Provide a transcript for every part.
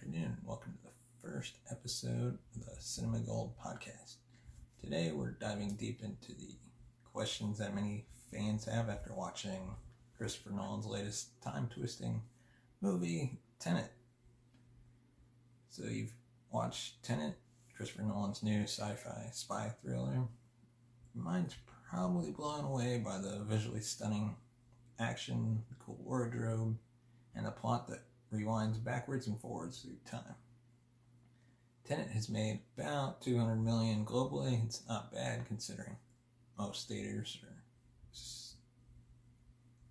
afternoon. Welcome to the first episode of the Cinema Gold podcast. Today we're diving deep into the questions that many fans have after watching Christopher Nolan's latest time-twisting movie, Tenet. So you've watched Tenet, Christopher Nolan's new sci-fi spy thriller. Your mind's probably blown away by the visually stunning action, the cool wardrobe, and the plot that rewinds backwards and forwards through time. Tenet has made about $200 million globally. It's not bad considering most theaters are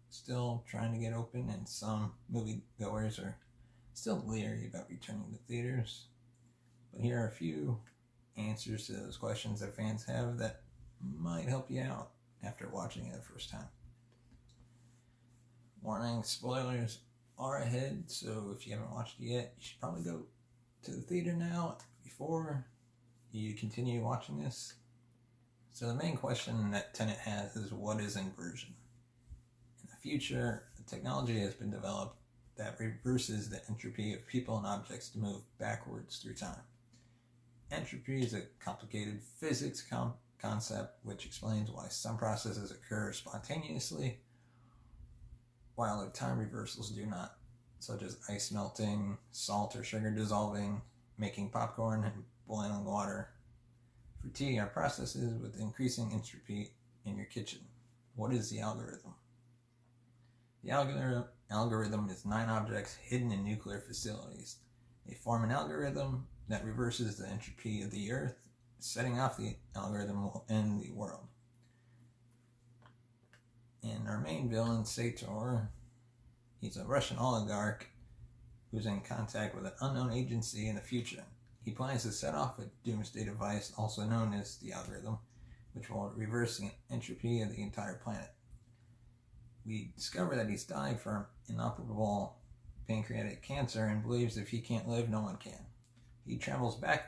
still trying to get open, and some moviegoers are still leery about returning to theaters. But here are a few answers to those questions that fans have that might help you out after watching it the first time. Warning, spoilers are ahead, so if you haven't watched it yet, you should probably go to the theater now before you continue watching this. So the main question that Tenet has is, what is inversion? In the future, the technology has been developed that reverses the entropy of people and objects to move backwards through time. Entropy is a complicated physics concept which explains why some processes occur spontaneously while the time reversals do not, such as ice melting, salt or sugar dissolving, making popcorn, and boiling water. For tea are processes with increasing entropy in your kitchen. What is the algorithm? The algorithm is 9 objects hidden in nuclear facilities. They form an algorithm that reverses the entropy of the Earth. Setting off the algorithm will end the world. And our main villain, Sator, he's a Russian oligarch who's in contact with an unknown agency in the future. He plans to set off a doomsday device, also known as the algorithm, which will reverse the entropy of the entire planet. We discover that he's dying from inoperable pancreatic cancer and believes if he can't live, no one can. He travels back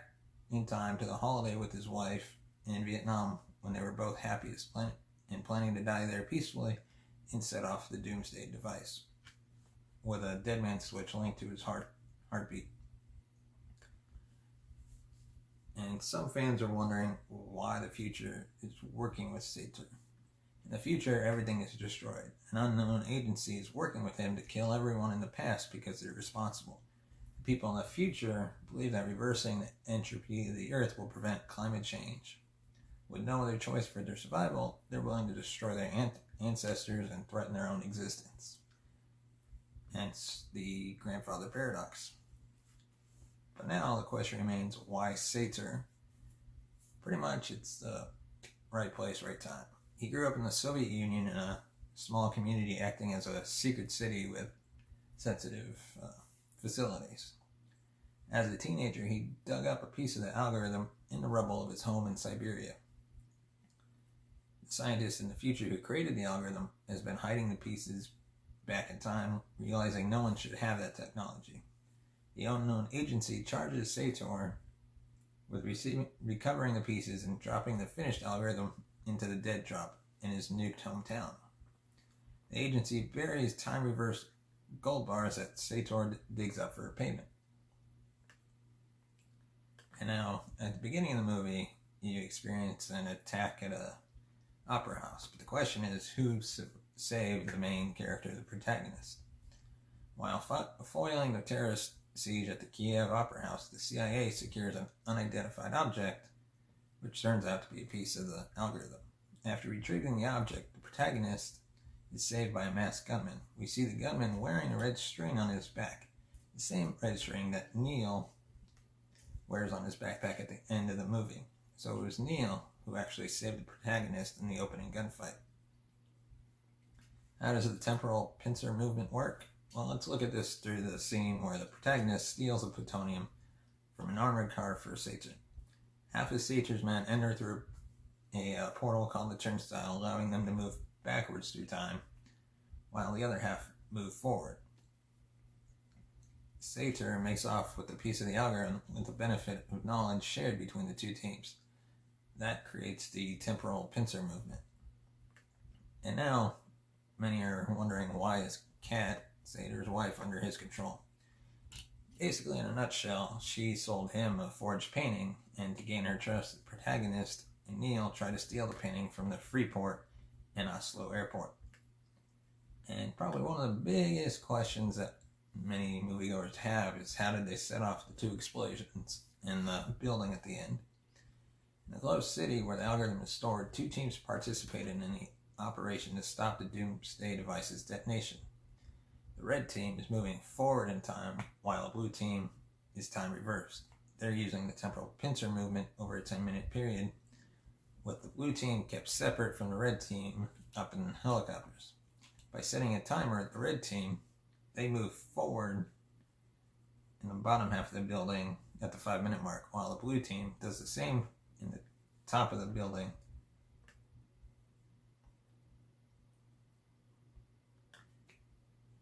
in time to the holiday with his wife in Vietnam when they were both happiest and planning to die there peacefully, and set off the doomsday device with a dead man switch linked to his heartbeat. And some fans are wondering why the future is working with Sator. In the future, everything is destroyed. An unknown agency is working with him to kill everyone in the past because they're responsible. The people in the future believe that reversing the entropy of the Earth will prevent climate change. With no other choice for their survival, they're willing to destroy their ancestors and threaten their own existence. Hence the grandfather paradox. But now the question remains, why Sator? Pretty much it's the right place, right time. He grew up in the Soviet Union in a small community acting as a secret city with sensitive facilities. As a teenager, he dug up a piece of the algorithm in the rubble of his home in Siberia. The scientist in the future who created the algorithm has been hiding the pieces back in time, realizing no one should have that technology. The unknown agency charges Sator with recovering the pieces and dropping the finished algorithm into the dead drop in his nuked hometown. The agency buries time-reversed gold bars that Sator digs up for payment. And now, at the beginning of the movie, you experience an attack at a opera house. But the question is, who saved the main character, the protagonist? While foiling the terrorist siege at the Kiev Opera House, the CIA secures an unidentified object, which turns out to be a piece of the algorithm. After retrieving the object, the protagonist is saved by a masked gunman. We see the gunman wearing a red string on his back, the same red string that Neil wears on his backpack at the end of the movie. So it was Neil who actually saved the protagonist in the opening gunfight. How does the temporal pincer movement work? Well, let's look at this through the scene where the protagonist steals the plutonium from an armored car for Sator. Half of Sator's men enter through a portal called the turnstile, allowing them to move backwards through time, while the other half move forward. Sator makes off with a piece of the algorithm with the benefit of knowledge shared between the two teams. That creates the temporal pincer movement. And now, many are wondering why is Kat, Sator's wife, under his control. Basically, in a nutshell, she sold him a forged painting, and to gain her trust, the protagonist and Neil try to steal the painting from the Freeport and Oslo airport. And probably one of the biggest questions that many moviegoers have is how did they set off the two explosions in the building at the end? In the closed city where the algorithm is stored, two teams participated in the operation to stop the doomsday device's detonation. The red team is moving forward in time, while the blue team is time reversed. They're using the temporal pincer movement over a 10-minute period, with the blue team kept separate from the red team up in helicopters. By setting a timer at the red team, they move forward in the bottom half of the building at the 5-minute mark, while the blue team does the same in the top of the building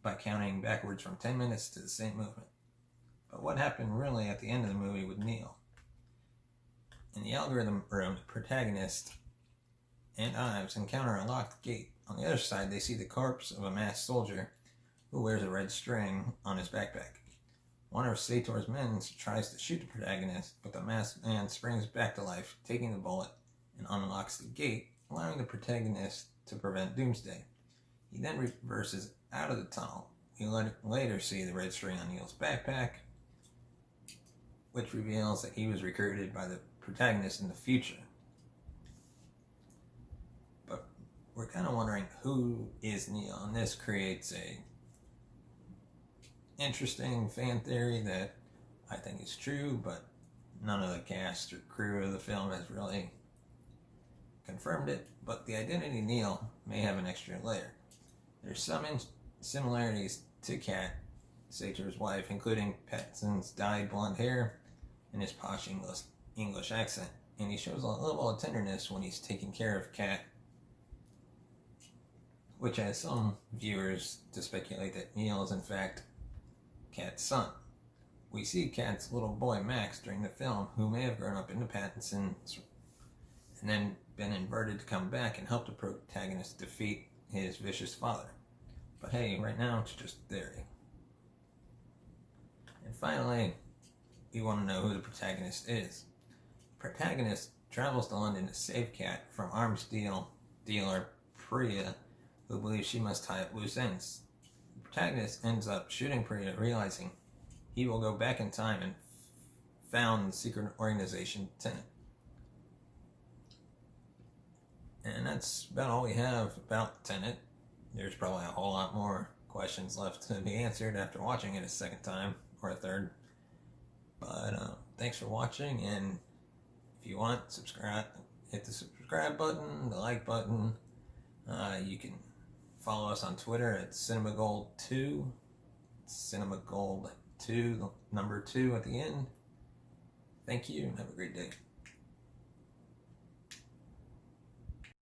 by counting backwards from 10 minutes to the same movement. But what happened really at the end of the movie with Neil? In the algorithm room, the protagonist and Ives encounter a locked gate. On the other side, they see the corpse of a masked soldier who wears a red string on his backpack. One of Sator's men tries to shoot the protagonist, but the masked man springs back to life, taking the bullet, and unlocks the gate, allowing the protagonist to prevent doomsday. He then reverses out of the tunnel. We later see the red string on Neil's backpack, which reveals that he was recruited by the protagonist in the future. But we're kind of wondering who is Neil, and this creates a interesting fan theory that I think is true, but none of the cast or crew of the film has really confirmed it. But the identity Neil may have an extra layer. There's some similarities to Kat, Sator's wife, including Pattinson's dyed blonde hair and his posh English accent, and he shows a level of tenderness when he's taking care of Kat, which has some viewers to speculate that Neil is in fact Kat's son. We see Kat's little boy Max during the film, who may have grown up into Pattinson and then been inverted to come back and help the protagonist defeat his vicious father. But hey, right now it's just theory. And finally, we want to know who the protagonist is. The protagonist travels to London to save Kat from arms dealer Priya, who believes she must tie up loose ends. The protagonist ends up shooting Priya, realizing he will go back in time and found the secret organization Tenet. And that's about all we have about Tenet. There's probably a whole lot more questions left to be answered after watching it a second time or a third. But thanks for watching, and if you want, subscribe. Hit the subscribe button, the like button. You can follow us on Twitter at CinemaGold2. CinemaGold2, the number 2 at the end. Thank you, and have a great day.